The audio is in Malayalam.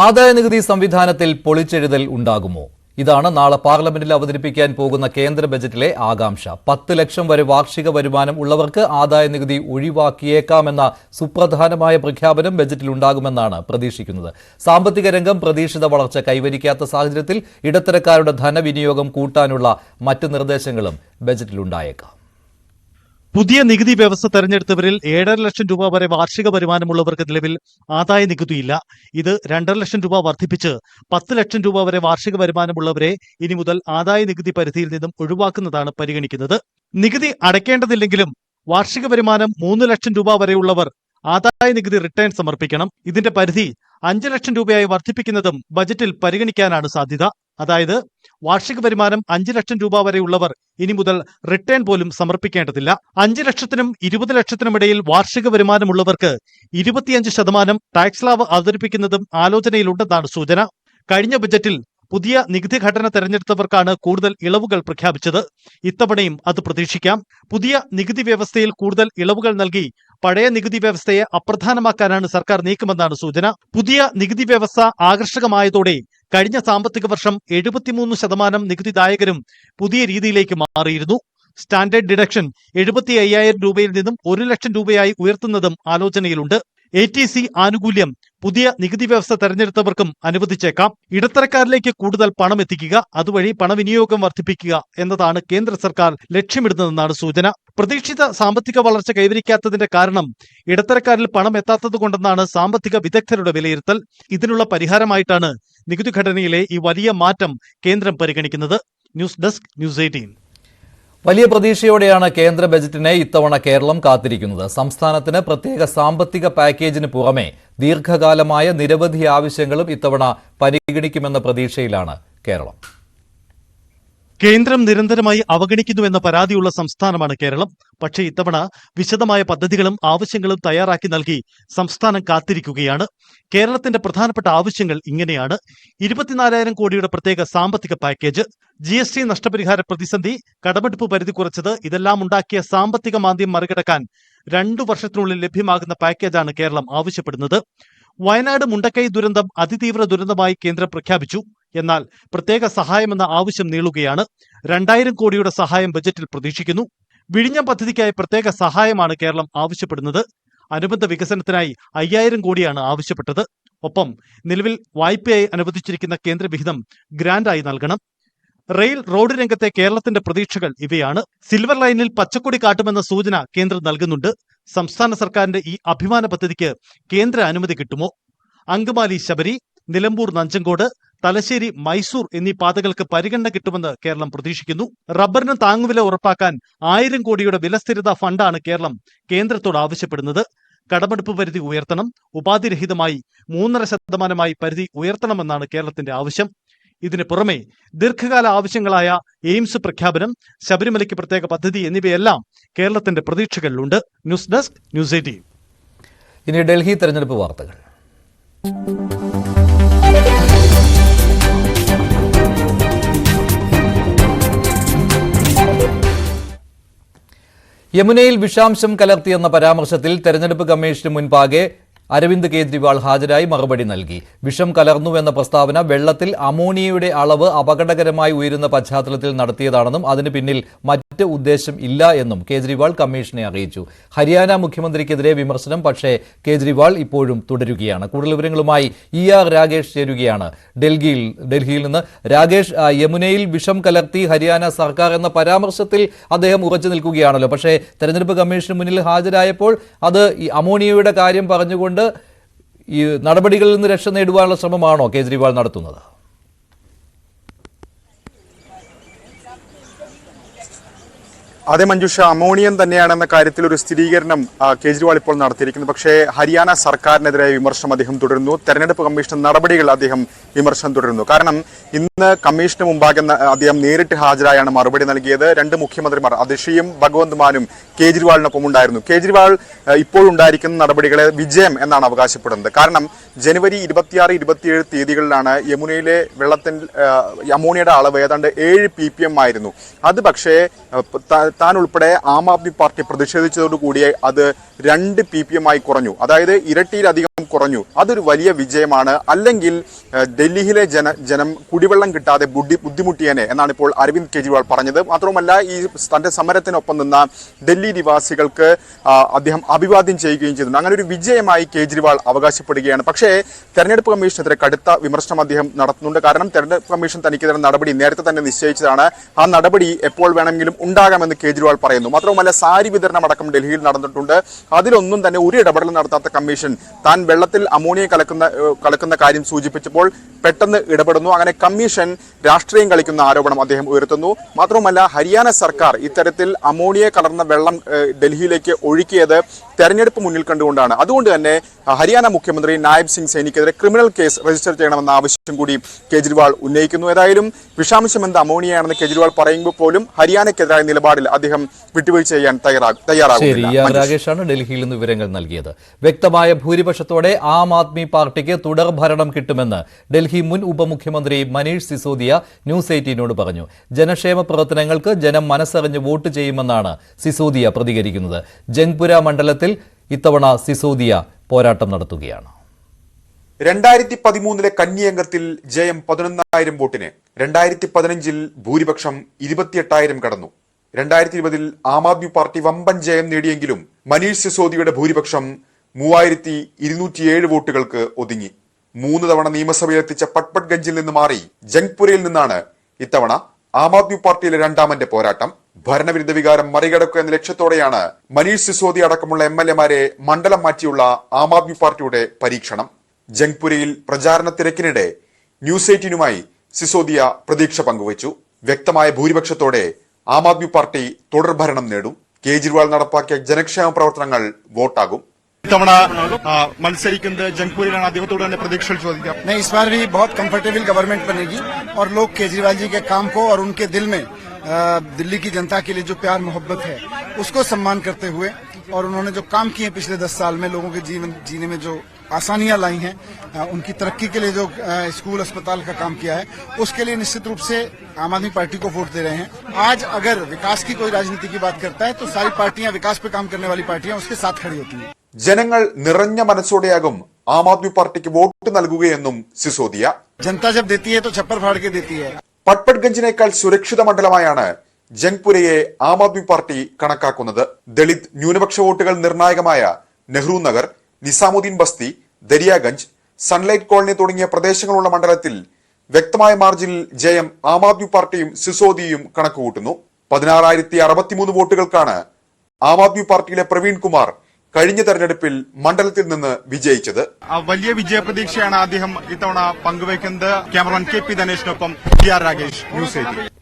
ആദായനികുതി സംവിധാനത്തിൽ പൊളിച്ചെഴുതൽ ഉണ്ടാകുമോ? ഇതാണ് നാളെ പാർലമെന്റിൽ അവതരിപ്പിക്കാൻ പോകുന്ന കേന്ദ്ര ബജറ്റിലെ ആകാംക്ഷ. 10 ലക്ഷം വരെ വാർഷിക വരുമാനം ഉള്ളവർക്ക് ആദായനികുതി ഒഴിവാക്കിയേക്കാമെന്ന സുപ്രധാനമായ പ്രഖ്യാപനം ബജറ്റിലുണ്ടാകുമെന്നാണ് പ്രതീക്ഷിക്കുന്നത്. സാമ്പത്തിക രംഗം പ്രതീക്ഷിത വളർച്ച കൈവരിക്കാത്ത സാഹചര്യത്തിൽ ഇടത്തരക്കാരുടെ ധനവിനിയോഗം കൂട്ടാനുള്ള മറ്റ് നിർദ്ദേശങ്ങളും ബജറ്റിലുണ്ടായേക്കാം. പുതിയ നികുതി വ്യവസ്ഥ തെരഞ്ഞെടുത്തവരിൽ 7.5 ലക്ഷം രൂപ വരെ വാർഷിക വരുമാനമുള്ളവർക്ക് നിലവിൽ ആദായ നികുതിയില്ല. ഇത് 2.5 ലക്ഷം രൂപ വർദ്ധിപ്പിച്ച് 10 ലക്ഷം രൂപ വരെ വാർഷിക വരുമാനമുള്ളവരെ ഇനി മുതൽ ആദായ നികുതി പരിധിയിൽ നിന്നും ഒഴിവാക്കുന്നതാണ് പരിഗണിക്കുന്നത്. നികുതി അടയ്ക്കേണ്ടതില്ലെങ്കിലും വാർഷിക വരുമാനം 3 ലക്ഷം രൂപ വരെയുള്ളവർ ആദായ നികുതി റിട്ടേൺ സമർപ്പിക്കണം. ഇതിന്റെ പരിധി 5 ലക്ഷം രൂപയായി വർദ്ധിപ്പിക്കുന്നതും ബജറ്റിൽ പരിഗണിക്കാനാണ് സാധ്യത. അതായത് വാർഷിക വരുമാനം 5 ലക്ഷം രൂപ വരെയുള്ളവർ ഇനി മുതൽ റിട്ടേൺ പോലും സമർപ്പിക്കേണ്ടതില്ല. 5 ലക്ഷത്തിനും 20 ലക്ഷത്തിനും ഇടയിൽ വാർഷിക വരുമാനമുള്ളവർക്ക് 25% ടാക്സ് സ്ലാബ് അവതരിപ്പിക്കുന്നതും ആലോചനയിലുണ്ടെന്നാണ് സൂചന. കഴിഞ്ഞ ബജറ്റിൽ പുതിയ നികുതി ഘടന തെരഞ്ഞെടുത്തവർക്കാണ് കൂടുതൽ ഇളവുകൾ പ്രഖ്യാപിച്ചത്. ഇത്തവണയും അത് പ്രതീക്ഷിക്കാം. പുതിയ നികുതി വ്യവസ്ഥയിൽ കൂടുതൽ ഇളവുകൾ നൽകി പഴയ നികുതി വ്യവസ്ഥയെ അപ്രധാനമാക്കാനാണ് സർക്കാർ നീക്കമെന്നാണ് സൂചന. പുതിയ നികുതി വ്യവസ്ഥ ആകർഷകമായതോടെ കഴിഞ്ഞ സാമ്പത്തിക വർഷം 73% നികുതിദായകരും പുതിയ രീതിയിലേക്ക് മാറിയിരുന്നു. സ്റ്റാൻഡേർഡ് ഡിഡക്ഷൻ 75,000 രൂപയിൽ നിന്നും 1 ലക്ഷം രൂപയായി ഉയർത്തുന്നതും ആലോചനയിലുണ്ട്. ATC ആനുകൂല്യം പുതിയ നികുതി വ്യവസ്ഥ തെരഞ്ഞെടുത്തവർക്കും അനുവദിച്ചേക്കാം. ഇടത്തരക്കാരിലേക്ക് കൂടുതൽ പണം എത്തിക്കുക, അതുവഴി പണവിനിയോഗം വർദ്ധിപ്പിക്കുക എന്നതാണ് കേന്ദ്ര സർക്കാർ ലക്ഷ്യമിടുന്നതെന്നാണ് സൂചന. പ്രതീക്ഷിത സാമ്പത്തിക വളർച്ച കൈവരിക്കാത്തതിന്റെ കാരണം ഇടത്തരക്കാരിൽ പണം എത്താത്തതുകൊണ്ടെന്നാണ് സാമ്പത്തിക വിദഗ്ധരുടെ വിലയിരുത്തൽ. ഇതിനുള്ള പരിഹാരമായിട്ടാണ് നികുതി ഘടനയിലെ ഈ വലിയ മാറ്റം കേന്ദ്രം പരിഗണിക്കുന്നത്. News desk, news 18. വലിയ പ്രതീക്ഷയോടെയാണ് കേന്ദ്ര ബജറ്റിനെ ഇത്തവണ കേരളം കാത്തിരിക്കുന്നത്. സംസ്ഥാനത്തിന് പ്രത്യേക സാമ്പത്തിക പാക്കേജിന് പുറമെ ദീർഘകാലമായ നിരവധി ആവശ്യങ്ങളും ഇത്തവണ പരിഗണിക്കുമെന്ന പ്രതീക്ഷയിലാണ് കേരളം. കേന്ദ്രം നിരന്തരമായി അവഗണിക്കുന്നുവെന്ന പരാതിയുള്ള സംസ്ഥാനമാണ് കേരളം. പക്ഷേ ഇത്തവണ വിശദമായ പദ്ധതികളും ആവശ്യങ്ങളും തയ്യാറാക്കി നൽകി സംസ്ഥാനം കാത്തിരിക്കുകയാണ്. കേരളത്തിന്റെ പ്രധാനപ്പെട്ട ആവശ്യങ്ങൾ ഇങ്ങനെയാണ്: 24,000 കോടിയുടെ പ്രത്യേക സാമ്പത്തിക പാക്കേജ്, GST നഷ്ടപരിഹാര പ്രതിസന്ധി, കടമെടുപ്പ് പരിധി കുറച്ചത്, ഇതെല്ലാം ഉണ്ടാക്കിയ സാമ്പത്തിക മാന്ദ്യം മറികടക്കാൻ 2 വർഷത്തിനുള്ളിൽ ലഭ്യമാകുന്ന പാക്കേജാണ് കേരളം ആവശ്യപ്പെടുന്നത്. വയനാട് മുണ്ടക്കൈ ദുരന്തം അതിതീവ്ര ദുരന്തമായി കേന്ദ്രം പ്രഖ്യാപിച്ചു. എന്നാൽ പ്രത്യേക സഹായമെന്ന ആവശ്യം നീളുകയാണ്. 2,000 കോടിയുടെ സഹായം ബജറ്റിൽ പ്രതീക്ഷിക്കുന്നു. വിഴിഞ്ഞം പദ്ധതിക്കായി പ്രത്യേക സഹായമാണ് കേരളം ആവശ്യപ്പെടുന്നത്. അനുബന്ധ വികസനത്തിനായി 5,000 കോടിയാണ് ആവശ്യപ്പെട്ടത്. ഒപ്പം നിലവിൽ വായ്പയായി അനുവദിച്ചിരിക്കുന്ന കേന്ദ്ര വിഹിതം ഗ്രാന്റായി നൽകണം. റെയിൽ റോഡ് രംഗത്തെ കേരളത്തിന്റെ പ്രതീക്ഷകൾ ഇവയാണ്. സിൽവർ ലൈനിൽ പച്ചക്കൊടി കാട്ടുമെന്ന സൂചന കേന്ദ്രം നൽകുന്നുണ്ട്. സംസ്ഥാന സർക്കാരിന്റെ ഈ അഭിമാന പദ്ധതിക്ക് കേന്ദ്ര അനുമതി കിട്ടുമോ? അങ്കമാലി ശബരി, നിലമ്പൂർ നഞ്ചങ്കോട്, തലശ്ശേരി മൈസൂർ എന്നീ പാതകൾക്ക് പരിഗണന കിട്ടുമെന്ന് കേരളം പ്രതീക്ഷിക്കുന്നു. റബ്ബറിന് താങ്ങുവില ഉറപ്പാക്കാൻ 1,000 കോടിയുടെ വിലസ്ഥിരതാ ഫണ്ടാണ് കേരളം കേന്ദ്രത്തോട് ആവശ്യപ്പെടുന്നത്. കടമെടുപ്പ് പരിധി ഉയർത്തണം. ഉപാധിരഹിതമായി 3.5% പരിധി ഉയർത്തണമെന്നാണ് കേരളത്തിന്റെ ആവശ്യം. ഇതിന് പുറമെ ദീർഘകാല ആവശ്യങ്ങളായ എയിംസ് പ്രഖ്യാപനം, ശബരിമലയ്ക്ക് പ്രത്യേക പദ്ധതി എന്നിവയെല്ലാം കേരളത്തിന്റെ പ്രതീക്ഷകളിലുണ്ട്. News desk, news 18. ഇനി ഡൽഹി തെരഞ്ഞെടുപ്പ് വാർത്തകൾ. യമുനയിൽ വിഷാംശം കലർത്തിയെന്ന പരാമർശത്തിൽ തെരഞ്ഞെടുപ്പ് കമ്മീഷന് മുൻപാകെ അരവിന്ദ് കെജ്രിവാൾ ഹാജരായി മറുപടി നൽകി. വിഷം കലർന്നുവെന്ന പ്രസ്താവന വെള്ളത്തിൽ അമോണിയയുടെ അളവ് അപകടകരമായി ഉയരുന്ന പശ്ചാത്തലത്തിൽ നടത്തിയതാണെന്നും അതിന് പിന്നിൽ മറ്റ് ഉദ്ദേശം ഇല്ല എന്നും കേജ്രിവാൾ കമ്മീഷനെ അറിയിച്ചു. ഹരിയാന മുഖ്യമന്ത്രിക്കെതിരെ വിമർശനം, പക്ഷേ കേജ്രിവാൾ ഇപ്പോഴും തുടരുകയാണ്. കൂടുതൽ വിവരങ്ങളുമായി ER രാഗേഷ് ചേരുകയാണ് ഡൽഹിയിൽ നിന്ന്. രാഗേഷ്, യമുനയിൽ വിഷം കലർത്തി ഹരിയാന സർക്കാർ എന്ന പരാമർശത്തിൽ അദ്ദേഹം ഉറച്ചു നിൽക്കുകയാണല്ലോ. പക്ഷേ തെരഞ്ഞെടുപ്പ് കമ്മീഷന് മുന്നിൽ ഹാജരായപ്പോൾ അത് ഈ അമോണിയയുടെ കാര്യം പറഞ്ഞുകൊണ്ട് ഈ നടപടികളിൽ നിന്ന് രക്ഷ നേടുവാനുള്ള ശ്രമമാണോ കേജ്രിവാൾ നടത്തുന്നത്? അതെ മഞ്ജുഷ, അമോണിയം തന്നെയാണെന്ന കാര്യത്തിൽ ഒരു സ്ഥിരീകരണം കേജ്രിവാൾ ഇപ്പോൾ നടത്തിയിരിക്കുന്നു. പക്ഷേ ഹരിയാന സർക്കാരിനെതിരെ വിമർശനം അദ്ദേഹം തുടരുന്നു. തെരഞ്ഞെടുപ്പ് കമ്മീഷൻ നടപടികൾ അദ്ദേഹം വിമർശനം തുടരുന്നു. കാരണം ഇന്ന് കമ്മീഷന് മുമ്പാകെ അദ്ദേഹം നേരിട്ട് ഹാജരായാണ് മറുപടി നൽകിയത്. 2 മുഖ്യമന്ത്രിമാർ അതിഷിയും ഭഗവന്ത് മാനും കേജ്രിവാളിനൊപ്പം ഉണ്ടായിരുന്നു. കേജ്രിവാൾ ഇപ്പോഴുണ്ടായിരിക്കുന്ന നടപടികളെ വിജയം എന്നാണ് അവകാശപ്പെടുന്നത്. കാരണം ജനുവരി 26, 27 തീയതികളിലാണ് യമുനയിലെ വെള്ളത്തിൽ അമോണിയയുടെ അളവ് ഏതാണ്ട് 7 ppm ആയിരുന്നു. അത് പക്ഷേ താൻ ഉൾപ്പെടെ ആം ആദ്മി പാർട്ടി പ്രതിഷേധിച്ചതോടുകൂടി അത് 2 ppm ആയി കുറഞ്ഞു. അതായത് ഇരട്ടിയിലധികം കുറഞ്ഞു. അതൊരു വലിയ വിജയമാണ്. അല്ലെങ്കിൽ ഡൽഹിയിലെ ജനം കുടിവെള്ളം കിട്ടാതെ ബുദ്ധിമുട്ടിയേനെ എന്നാണ് ഇപ്പോൾ അരവിന്ദ് കെജ്രിവാൾ പറഞ്ഞത്. മാത്രവുമല്ല, ഈ തന്റെ സമരത്തിനൊപ്പം നിന്ന ഡൽഹി നിവാസികൾക്ക് അദ്ദേഹം അഭിവാദ്യം ചെയ്യുകയും ചെയ്തിട്ടുണ്ട്. അങ്ങനെ ഒരു വിജയമായി കേജ്രിവാൾ അവകാശപ്പെടുകയാണ്. പക്ഷേ തെരഞ്ഞെടുപ്പ് കമ്മീഷനെതിരെ കടുത്ത വിമർശനം അദ്ദേഹം നടത്തുന്നുണ്ട്. കാരണം തെരഞ്ഞെടുപ്പ് കമ്മീഷൻ തനിക്കെതിരെ നടപടി നേരത്തെ തന്നെ നിശ്ചയിച്ചതാണ്. ആ നടപടി എപ്പോൾ വേണമെങ്കിലും ഉണ്ടാകാമെന്ന് കേജ്രിവാൾ പറയുന്നു. മാത്രവുമല്ല, സാരി വിതരണം അടക്കം ഡൽഹിയിൽ നടന്നിട്ടുണ്ട്. അതിലൊന്നും തന്നെ ഒരു ഇടപെടൽ നടത്താത്ത കമ്മീഷൻ താൻ വെള്ളത്തിൽ അമോണിയ കലക്കുന്ന കാര്യം സൂചിപ്പിച്ചപ്പോൾ പെട്ടെന്ന് ഇടപെടുന്നു. അങ്ങനെ കമ്മീഷൻ രാഷ്ട്രീയം കളിക്കുന്ന ആരോപണം അദ്ദേഹം ഉയർത്തുന്നു. മാത്രവുമല്ല, ഹരിയാന സർക്കാർ ഇത്തരത്തിൽ അമോണിയ കലർന്ന വെള്ളം ഡൽഹിയിലേക്ക് ഒഴുക്കിയത് തെരഞ്ഞെടുപ്പ് മുന്നിൽ കണ്ടുകൊണ്ടാണ്. അതുകൊണ്ട് തന്നെ ഹരിയാന മുഖ്യമന്ത്രി Nayab Singh സൈനിക്കെതിരെ criminal case register ചെയ്യണമെന്ന ആവശ്യം കൂടി കേജ്രിവാൾ ഉന്നയിക്കുന്നു. ഏതായാലും വിഷാംശം എന്ത് അമോണിയയാണെന്ന് കേജ്രിവാൾ പറയുമ്പോൾ പോലും ഹരിയാനയ്ക്കെതിരായ നിലപാടിൽ അദ്ദേഹം വിട്ടുവീഴ്ച ചെയ്യാൻ തയ്യാറാകുന്നില്ല. രാകേഷാണ് ഡൽഹിയിൽ നിന്ന് വിവരങ്ങൾ നൽകിയത്. വ്യക്തമായ ഭൂരിപക്ഷത്തോടെ ആം ആദ്മി പാർട്ടിക്ക് തുടർ ഭരണം കിട്ടുമെന്ന് ഡൽഹി മുൻ ഉപമുഖ്യമന്ത്രി മനീഷ് സിസോദിയ ന്യൂസ് 18നോട് പറഞ്ഞു. ജനക്ഷേമ പ്രവർത്തനങ്ങൾക്ക് ജനം മനസ്സറിഞ്ഞ് വോട്ട് ചെയ്യുമെന്നാണ് സിസോദിയ പ്രതികരിക്കുന്നത്. ജംഗ്പുര മണ്ഡലത്തിൽ ഇത്തവണ സിസോദിയ പോരാട്ടം നടത്തുകയാണ്. 2013 കന്നി അംഗത്തിൽ ജയം 11,000 വോട്ടിന്. 2015 ഭൂരിപക്ഷം 28,000 കടന്നു. 2020 ആം ആദ്മി പാർട്ടി വമ്പൻ ജയം നേടിയെങ്കിലും മനീഷ് സിസോദിയുടെ ഭൂരിപക്ഷം 3,207 വോട്ടുകൾക്ക് ഒതുങ്ങി. 3 തവണ നിയമസഭയിലെത്തിച്ച പട്പട്ഗഞ്ചിൽ നിന്ന് മാറി ജംഗ്പുരയിൽ നിന്നാണ് ഇത്തവണ ആം ആദ്മി പാർട്ടിയിലെ രണ്ടാമന്റെ പോരാട്ടം. ഭരണവിരുദ്ധ വികാരം മറികടക്കുക എന്ന ലക്ഷ്യത്തോടെയാണ് മനീഷ് സിസോദിയ അടക്കമുള്ള MLA-മാരെ മണ്ഡലം മാറ്റിയുള്ള ആം ആദ്മി പാർട്ടിയുടെ പരീക്ഷണം. ജംഗ്പുരയിൽ പ്രചാരണ തിരക്കിനിടെ ന്യൂസ് 18നുമായി സിസോദിയ പ്രതീക്ഷ പങ്കുവച്ചു. വ്യക്തമായ ഭൂരിപക്ഷത്തോടെ ആം ആദ്മി പാർട്ടി തുടർഭരണം നേടും. കേജ്രിവാൾ നടപ്പാക്കിയ ജനക്ഷേമ പ്രവർത്തനങ്ങൾ വോട്ടാകും. ഇത്തവണ മത്സരിക്കുന്നത് ജംഗ്പൂരിലാണ്. അദ്ദേഹത്തോട് തന്നെ പ്രതീക്ഷകൾ ചോദിക്കാം. नहीं, इस बार भी बहुत कंफर्टेबल गवर्नमेंट बनेगी और लोग केजरीवाल जी के काम को और उनके दिल में दिल्ली की जनता के लिए जो प्यार मोहब्बत है उसको सम्मान करते हुए और उन्होंने जो काम किए पिछले 10 साल में लोगों के जीवन जीने में जो आसानियां लाई हैं, उनकी तरक्की के लिए जो स्कूल अस्पताल का काम किया है उसके लिए निश्चित रूप से आम आदमी पार्टी को वोट दे रहे हैं. आज अगर विकास की कोई राजनीति की बात करता है तो सारी पार्टियां विकास पे काम करने वाली पार्टियां उसके साथ खड़ी होती हैं. ജനങ്ങൾ നിറഞ്ഞ മനസ്സോടെയാകും ആം ആദ്മി പാർട്ടിക്ക് വോട്ട് നൽകുകയെന്നും സിസോദിയ. जनता जब देती है तो छप्पर फाड़ के देती है. പട്പട്ഗഞ്ചിനേക്കാൾ സുരക്ഷിത മണ്ഡലമായാണ് ജംഗ്പുരയെ ആം ആദ്മി പാർട്ടി കണക്കാക്കുന്നത്. ദളിത് ന്യൂനപക്ഷ വോട്ടുകൾ നിർണായകമായ നെഹ്റു നഗർ, നിസാമുദ്ദീൻ ബസ്തി, ദരിയാഗഞ്ച്, സൺലൈറ്റ് കോളനി തുടങ്ങിയ പ്രദേശങ്ങളുള്ള മണ്ഡലത്തിൽ വ്യക്തമായ മാർജിനിൽ ജയം ആം ആദ്മി പാർട്ടിയും സിസോദിയയും കണക്കുകൂട്ടുന്നു. 16,063 വോട്ടുകൾക്കാണ് ആം ആദ്മി പാർട്ടിയിലെ പ്രവീൺ കുമാർ കഴിഞ്ഞ തെരഞ്ഞെടുപ്പിൽ മണ്ഡലത്തിൽ നിന്ന് വിജയിച്ചത്. വലിയ വിജയപ്രതീക്ഷയാണ് അദ്ദേഹം ഇത്തവണ പങ്കുവയ്ക്കുന്നത്. Cameraman KP ധനേഷിനൊപ്പം TR Rakesh, news 18.